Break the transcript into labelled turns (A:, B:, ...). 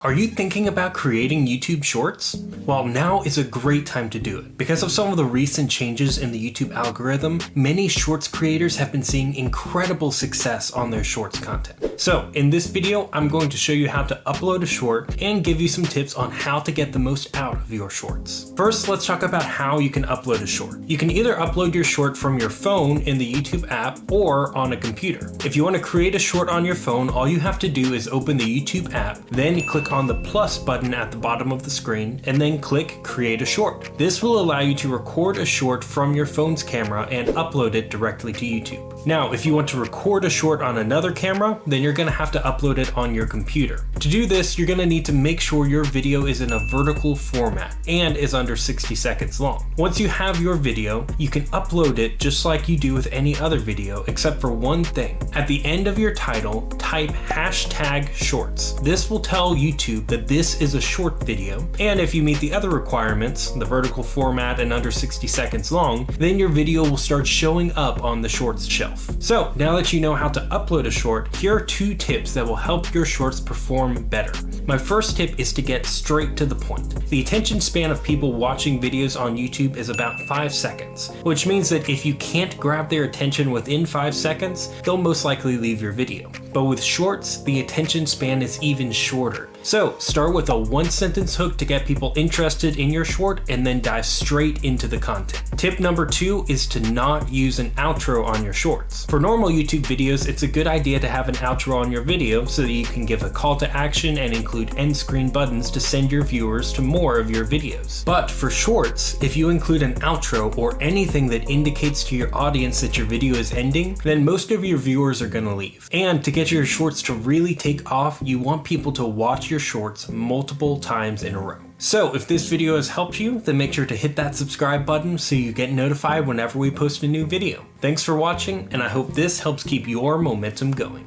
A: Are you thinking about creating YouTube Shorts? Well, now is a great time to do it. Because of some of the recent changes in the YouTube algorithm, many Shorts creators have been seeing incredible success on their Shorts content. So, in this video, I'm going to show you how to upload a short and give you some tips on how to get the most out of your Shorts. First, let's talk about how you can upload a short. You can either upload your short from your phone in the YouTube app or on a computer. If you want to create a short on your phone, all you have to do is open the YouTube app, then click on the plus button at the bottom of the screen, and then click Create a Short. This will allow you to record a short from your phone's camera and upload it directly to YouTube. Now, if you want to record a short on another camera, then you're going to have to upload it on your computer. To do this, you're going to need to make sure your video is in a vertical format and is under 60 seconds long. Once you have your video, you can upload it just like you do with any other video, except for one thing. At the end of your title, type #shorts. This will tell YouTube that this is a short video, and if you meet the other requirements, the vertical format and under 60 seconds long, then your video will start showing up on the shorts shelf. So now that you know how to upload a short, here are 2 tips that will help your shorts perform better. My first tip is to get straight to the point. The attention span of people watching videos on YouTube is about 5 seconds, which means that if you can't grab their attention within 5 seconds, they'll most likely leave your video. But with shorts, the attention span is even shorter. So start with a 1-sentence hook to get people interested in your short and then dive straight into the content. Tip number 2 is to not use an outro on your shorts. For normal YouTube videos, it's a good idea to have an outro on your video so that you can give a call to action and include end screen buttons to send your viewers to more of your videos. But for shorts, if you include an outro or anything that indicates to your audience that your video is ending, then most of your viewers are gonna leave. And to get your shorts to really take off, you want people to watch your shorts multiple times in a row. So if this video has helped you, then make sure to hit that subscribe button so you get notified whenever we post a new video. Thanks for watching, and I hope this helps keep your momentum going.